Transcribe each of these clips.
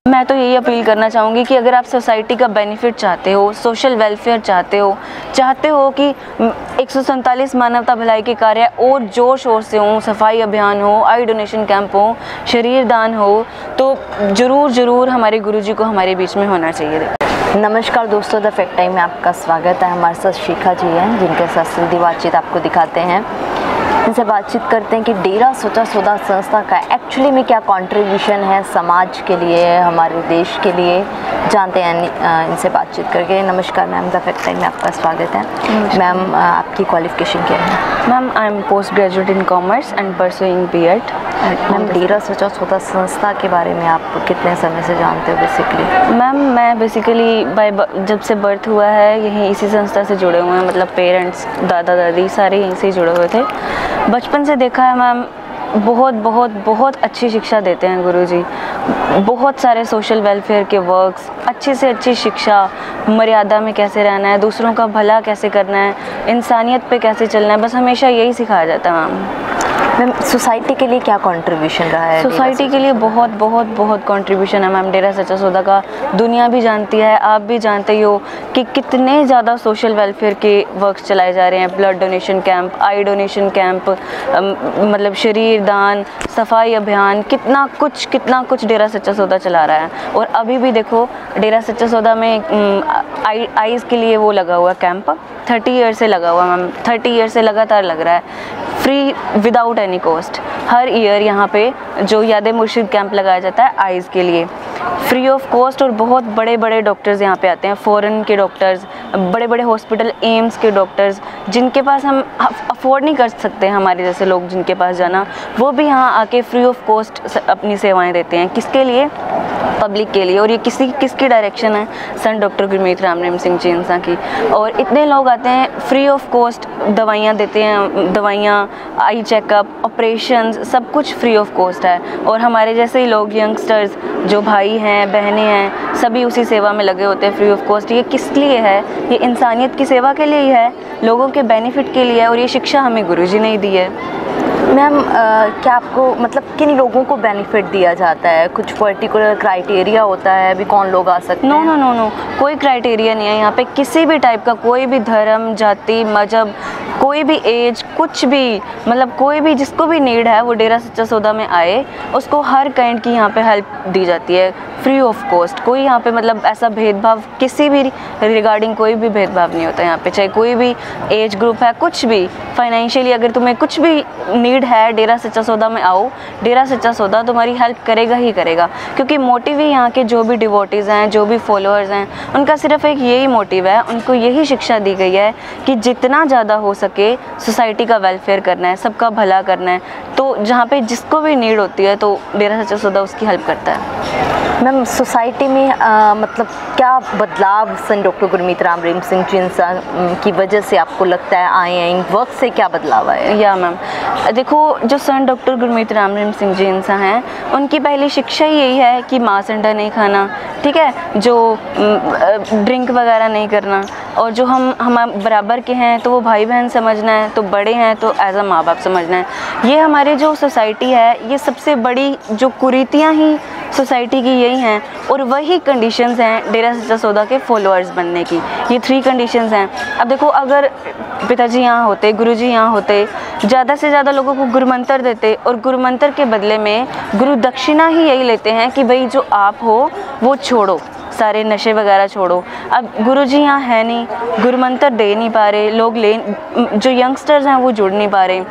मैं तो यही अपील करना चाहूँगी कि अगर आप सोसाइटी का बेनिफिट चाहते हो, सोशल वेलफेयर चाहते हो कि 147 मानवता भलाई के कार्य और जोर शोर से हों, सफाई अभियान हो, आई डोनेशन कैंप हो, शरीर दान हो, तो ज़रूर हमारे गुरुजी को हमारे बीच में होना चाहिए। नमस्कार दोस्तों, द फैक्ट टाइम में आपका स्वागत है। हमारे साथ शिखा जी हैं जिनके साथ सीधी बातचीत आपको दिखाते हैं। इनसे बातचीत करते हैं कि डेरा सच्चा सौदा संस्था का एक्चुअली में क्या कंट्रीब्यूशन है समाज के लिए, हमारे देश के लिए, जानते हैं इनसे बातचीत करके। नमस्कार मैम, द फैक्ट टाइम में आपका स्वागत है। मैम, आपकी क्वालिफिकेशन क्या है? Ma'am, I am post graduate in commerce and pursuing B.Ed। Ma'am, Dera Sachcha Sauda संस्था के बारे में आप कितने समय से जानते हो बेसिकली? मैम, मैं बेसिकली जब से बर्थ हुआ है यहीं इसी संस्था से जुड़े हुए हैं, मतलब पेरेंट्स, दादा दादी सारे यहीं से ही जुड़े हुए थे। बचपन से देखा है मैम, बहुत अच्छी शिक्षा देते हैं गुरुजी। बहुत सारे सोशल वेलफेयर के वर्क्स, अच्छी से अच्छी शिक्षा, मर्यादा में कैसे रहना है, दूसरों का भला कैसे करना है, इंसानियत पे कैसे चलना है, बस हमेशा यही सिखाया जाता है मैम। सोसाइटी के लिए क्या कंट्रीब्यूशन रहा है? सोसाइटी के लिए बहुत कंट्रीब्यूशन है मैम डेरा सच्चा सौदा का। दुनिया भी जानती है, आप भी जानते ही हो कि कितने ज़्यादा सोशल वेलफेयर के वर्क्स चलाए जा रहे हैं। ब्लड डोनेशन कैंप, आई डोनेशन कैंप, मतलब शरीर दान, सफाई अभियान, कितना कुछ डेरा सच्चा सौदा चला रहा है। और अभी भी देखो डेरा सच्चा सौदा में आईज़ के लिए वो लगा हुआ कैंप 30 ईयर से लगा हुआ मैम, 30 ईयर से लगातार लग रहा है, फ्री विदाउट एनी कॉस्ट। हर ईयर यहाँ पे जो याद मुर्शिद कैंप लगाया जाता है आइज़ के लिए, फ्री ऑफ कॉस्ट। और बहुत बड़े डॉक्टर्स यहाँ पे आते हैं, फॉरेन के डॉक्टर्स, बड़े हॉस्पिटल, एम्स के डॉक्टर्स, जिनके पास हम अफोर्ड नहीं कर सकते हमारे जैसे लोग जिनके पास जाना, वो भी यहाँ आके फ्री ऑफ कॉस्ट अपनी सेवाएं देते हैं। किसके लिए? पब्लिक के लिए। और ये किसकी डायरेक्शन है? सन डॉक्टर गुरमीत राम रहीम सिंह जी इंसा की। और इतने लोग आते हैं, फ्री ऑफ कॉस्ट दवाइयाँ देते हैं, दवाइयाँ, आई चेकअप, ऑपरेशंस, सब कुछ फ्री ऑफ कॉस्ट है। और हमारे जैसे ही लोग, यंगस्टर्स, जो भाई हैं, बहनें हैं, सभी उसी सेवा में लगे होते हैं फ्री ऑफ कॉस्ट। ये किस लिए है? ये इंसानियत की सेवा के लिए ही है, लोगों के बेनिफिट के लिए है। और ये शिक्षा हमें गुरुजी ने ही दी है। मैम, क्या आपको मतलब किन लोगों को बेनिफिट दिया जाता है? कुछ पर्टिकुलर क्राइटेरिया होता है अभी कौन लोग आ सकते हैं? नो, कोई क्राइटेरिया नहीं है यहाँ पे। किसी भी टाइप का, कोई भी धर्म, जाति, मजहब, कोई भी एज, कुछ भी, मतलब कोई भी जिसको भी नीड है वो डेरा सच्चा सौदा में आए, उसको हर काइंड की यहाँ पे हेल्प दी जाती है फ्री ऑफ कॉस्ट। कोई यहाँ पे मतलब ऐसा भेदभाव, किसी भी रिगार्डिंग कोई भी भेदभाव नहीं होता यहाँ पे, चाहे कोई भी एज ग्रुप है, कुछ भी फाइनेंशियली अगर तुम्हें कुछ भी नीड है, डेरा सच्चा सौदा में आओ। डेरा सच्चा सौदा तुम्हारी हेल्प करेगा ही करेगा, क्योंकि मोटिव ही यहाँ के जो भी डिवोटीज़ हैं, जो भी फॉलोअर्स हैं, उनका सिर्फ एक यही मोटिव है, उनको यही शिक्षा दी गई है कि जितना ज़्यादा हो सके सोसाइटी का वेलफेयर करना है, सबका भला करना है। तो जहाँ पे जिसको भी नीड होती है तो डेरा सच्चा सौदा उसकी हेल्प करता है। मैम, सोसाइटी में मतलब क्या बदलाव सन डॉक्टर गुरमीत राम रहीम सिंह जी इंसा की वजह से आपको लगता है आए हैं? इन वक्त से क्या बदलाव आया? या मैम, देखो जो सन डॉक्टर गुरमीत राम रहीम सिंह जी इंसा हैं, उनकी पहली शिक्षा ही यही है कि मांस अंडा नहीं खाना, ठीक है, जो ड्रिंक वगैरह नहीं करना, और जो हम बराबर के हैं तो वो भाई बहन समझना है, तो बड़े हैं तो एज अ माँ बाप समझना है। ये हमारे जो सोसाइटी है, ये सबसे बड़ी जो कुरीतियाँ ही सोसाइटी की यही हैं। और वही कंडीशंस हैं डेरा सच्चा सौदा के फॉलोअर्स बनने की। ये 3 कंडीशंस हैं। अब देखो, अगर पिताजी यहाँ होते, गुरुजी यहाँ होते, ज़्यादा से ज़्यादा लोगों को गुरुमंत्र देते, और गुरुमंत्र के बदले में गुरु दक्षिणा ही यही लेते हैं कि भाई जो आप हो वो छोड़ो, सारे नशे वगैरह छोड़ो। अब गुरुजी यहाँ है नहीं, गुरुमंत्र दे नहीं पा रहे लोग, जो यंगस्टर्स हैं वो जुड़ नहीं पा रहे।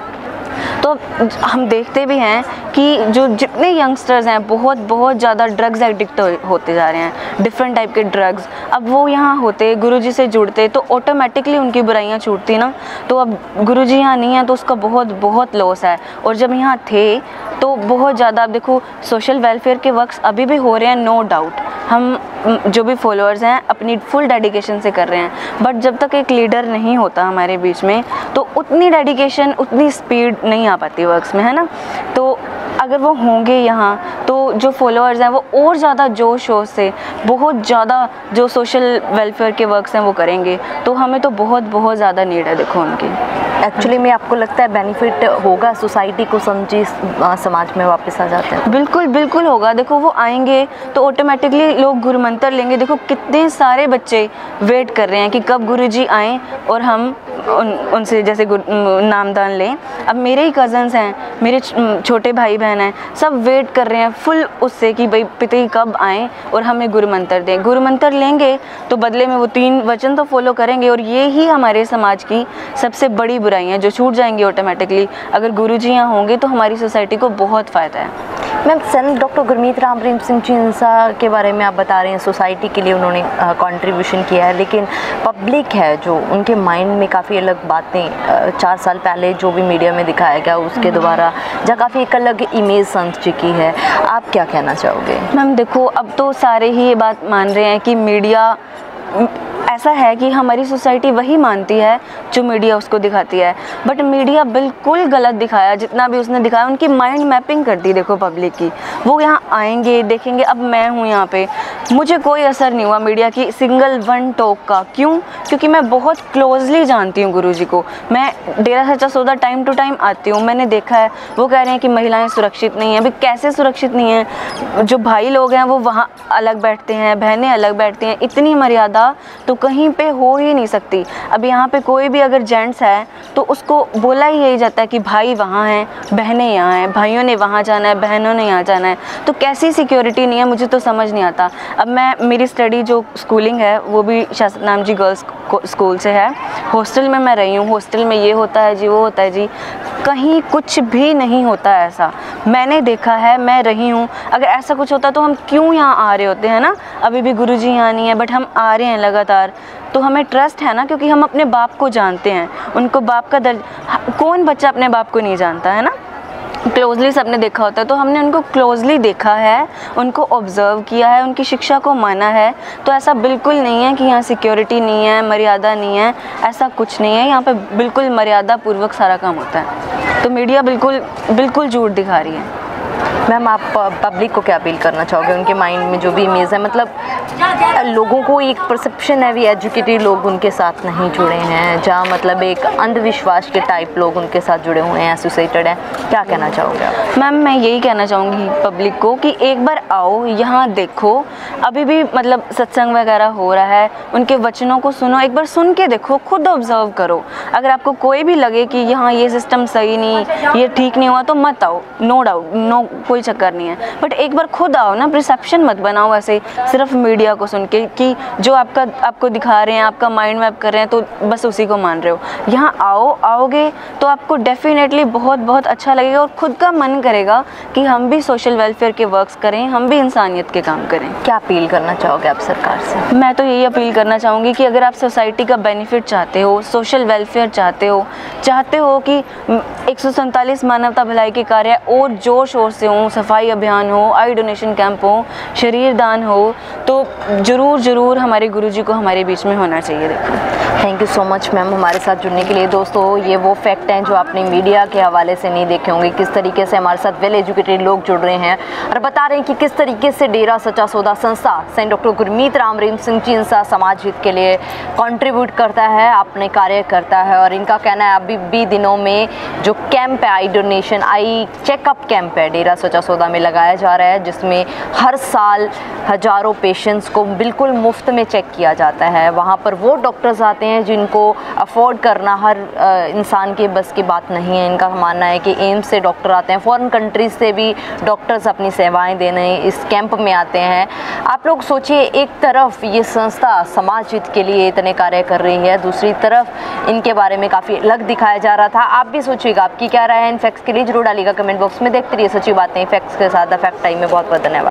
तो हम देखते भी हैं कि जो जितने यंगस्टर्स हैं बहुत ज़्यादा ड्रग्स एडिक्ट होते जा रहे हैं, डिफरेंट टाइप के ड्रग्स। अब वो यहाँ होते, गुरुजी से जुड़ते, तो ऑटोमेटिकली उनकी बुराइयाँ छूटती ना। तो अब गुरुजी यहाँ नहीं है तो उसका बहुत लॉस है। और जब यहाँ थे तो बहुत ज़्यादा, अब देखो सोशल वेलफेयर के वर्क्स अभी भी हो रहे हैं, नो डाउट। हम जो भी फॉलोअर्स हैं अपनी फुल डेडिकेशन से कर रहे हैं, बट जब तक एक लीडर नहीं होता हमारे बीच में तो उतनी डेडिकेशन, उतनी स्पीड नहीं आ पाती वर्क्स में, है ना। तो अगर वो होंगे यहाँ तो जो फॉलोअर्स हैं वो और ज़्यादा जोश शोर से बहुत ज़्यादा जो सोशल वेलफेयर के वर्क्स हैं वो करेंगे। तो हमें तो बहुत ज़्यादा नीड है देखो उनकी। एक्चुअली में आपको लगता है बेनिफिट होगा, सोसाइटी को समझी समाज में वापस आ जाते हैं? बिल्कुल बिल्कुल होगा। देखो वो आएंगे तो ऑटोमेटिकली लोग गुरुमंत्र लेंगे। देखो कितने सारे बच्चे वेट कर रहे हैं कि कब गुरुजी आएँ और हम उनसे जैसे नामदान लें। अब मेरे ही कज़न्स हैं, मेरे छोटे भाई बहन हैं, सब वेट कर रहे हैं फुल उससे कि भाई पिताजी कब आएँ और हमें गुरुमंत्र दें। गुरुमंत्र लेंगे तो बदले में वो 3 वचन तो फॉलो करेंगे, और ये ही हमारे समाज की सबसे बड़ी बुराइयाँ जो छूट जाएंगी ऑटोमेटिकली। अगर गुरुजी यहाँ होंगे तो हमारी सोसाइटी को बहुत फ़ायदा है। मैम, संत डॉक्टर गुरमीत राम रहीम सिंह जींसा के बारे में आप बता रहे हैं, सोसाइटी के लिए उन्होंने कंट्रीब्यूशन किया है, लेकिन पब्लिक है जो उनके माइंड में काफ़ी अलग बातें 4 साल पहले जो भी मीडिया में दिखाया गया उसके द्वारा जहाँ काफ़ी एक अलग इमेज संत जी की है। आप क्या कहना चाहोगे? मैम देखो, अब तो सारे ही ये बात मान रहे हैं कि मीडिया ऐसा है कि हमारी सोसाइटी वही मानती है जो मीडिया उसको दिखाती है, बट मीडिया बिल्कुल गलत दिखाया। जितना भी उसने दिखाया उनकी माइंड मैपिंग कर दी देखो पब्लिक की। वो यहाँ आएंगे, देखेंगे। अब मैं हूँ यहाँ पे, मुझे कोई असर नहीं हुआ मीडिया की सिंगल वन टॉक का। क्यों? क्योंकि मैं बहुत क्लोजली जानती हूँ गुरुजी को। मैं डेरा सच्चा सौदा टाइम टू टाइम आती हूँ, मैंने देखा है। वो कह रहे हैं कि महिलाएं सुरक्षित नहीं हैं। अभी कैसे सुरक्षित नहीं हैं? जो भाई लोग हैं वो वहाँ अलग बैठते हैं, बहनें अलग बैठती हैं। इतनी मर्यादा तो कहीं पे हो ही नहीं सकती। अब यहाँ पे कोई भी अगर जेंट्स है तो उसको बोला ही यही जाता है कि भाई वहाँ हैं, बहनें यहाँ हैं, भाइयों ने वहाँ जाना है, बहनों ने यहाँ जाना है। तो कैसी सिक्योरिटी नहीं है, मुझे तो समझ नहीं आता। अब मेरी स्टडी जो स्कूलिंग है वो भी शास्त्री नाम जी गर्ल्स स्कूल से है। हॉस्टल में मैं रही हूँ, हॉस्टल में ये होता है जी, वो होता है जी, कहीं कुछ भी नहीं होता ऐसा। मैंने देखा है, मैं रही हूँ। अगर ऐसा कुछ होता तो हम क्यों यहाँ आ रहे होते हैं ना। अभी भी गुरुजी यहाँ नहीं है बट हम आ रहे हैं लगातार, तो हमें ट्रस्ट है ना, क्योंकि हम अपने बाप को जानते हैं। उनको बाप का कौन बच्चा अपने बाप को नहीं जानता है ना। क्लोजली सबने देखा होता है, तो हमने उनको क्लोजली देखा है, उनको ऑब्ज़र्व किया है, उनकी शिक्षा को माना है। तो ऐसा बिल्कुल नहीं है कि यहाँ सिक्योरिटी नहीं है, मर्यादा नहीं है, ऐसा कुछ नहीं है। यहाँ पे बिल्कुल मर्यादा पूर्वक सारा काम होता है। तो मीडिया बिल्कुल झूठ दिखा रही है। मैम, आप पब्लिक को क्या अपील करना चाहोगे? उनके माइंड में जो भी इमेज है, मतलब लोगों को एक परसेप्शन है भी एजुकेटेड लोग उनके साथ नहीं जुड़े हैं, जहाँ मतलब एक अंधविश्वास के टाइप लोग उनके साथ जुड़े हुए हैं, एसोसिएटेड हैं। क्या कहना चाहोगे आप? मैम मैं यही कहना चाहूँगी पब्लिक को कि एक बार आओ, यहाँ देखो। अभी भी मतलब सत्संग वगैरह हो रहा है, उनके वचनों को सुनो, एक बार सुन के देखो, खुद ऑब्जर्व करो। अगर आपको कोई भी लगे कि यहाँ ये सिस्टम सही नहीं, ये ठीक नहीं हुआ, तो मत आओ। नो डाउट, नो कोई चक्कर नहीं है, बट एक बार खुद आओ ना। परसेप्शन मत बनाओ ऐसे सिर्फ मीडिया को सुन के कि जो आपको दिखा रहे हैं, आपका माइंड मैप कर रहे हैं, तो बस उसी को मान रहे हो। यहाँ आओगे तो आपको डेफिनेटली बहुत अच्छा लगेगा और खुद का मन करेगा कि हम भी सोशल वेलफेयर के वर्क्स करें, हम भी इंसानियत के काम करें। क्या अपील करना चाहोगे आप सरकार से? मैं तो यही अपील करना चाहूँगी कि अगर आप सोसाइटी का बेनिफिट चाहते हो, सोशल वेलफेयर चाहते हो कि 147 मानवता भलाई के कार्य और जोर शोर से हों, सफाई अभियान हो, आई डोनेशन कैंप हो, शरीर दान हो, तो ज़रूर हमारे गुरुजी को हमारे बीच में होना चाहिए। देखो, thank you so much ma'am हमारे साथ जुड़ने के लिए। दोस्तों, ये वो फैक्ट हैं जो आपने मीडिया के हवाले से नहीं देखे होंगे। किस तरीके से हमारे साथ वेल एजुकेटेड लोग जुड़ रहे हैं और बता रहे हैं कि किस तरीके से डेरा सच्चा सौदा संस्था संत डॉक्टर गुरमीत राम रहीम सिंह जींसा समाज हित के लिए कंट्रीब्यूट करता है, अपने कार्य करता है। और इनका कहना है अभी भी दिनों में जो कैंप है, आई डोनेशन, आई चेकअप कैंप है, डेरा सच्चा सौदा में लगाया जा रहा है, जिसमें हर साल हज़ारों पेशेंट्स को बिल्कुल मुफ्त में चेक किया जाता है। वहाँ पर वो डॉक्टर्स आते हैं जिनको अफोर्ड करना हर इंसान के बस की बात नहीं है। इनका मानना है कि एम्स से डॉक्टर आते हैं, फॉरेन कंट्रीज से भी डॉक्टर्स अपनी सेवाएं देने इस कैंप में आते हैं। आप लोग सोचिए, एक तरफ ये संस्था समाज हित के लिए इतने कार्य कर रही है, दूसरी तरफ इनके बारे में काफ़ी अलग दिखाया जा रहा था। आप भी सोचिएगा, आपकी क्या राय है इन फैक्ट्स के लिए जरूर डालिएगा कमेंट बॉक्स में। देखते रहिए सच्ची बातें फैक्ट्स के साथ। द फैक्ट टाइम में बहुत धन्यवाद।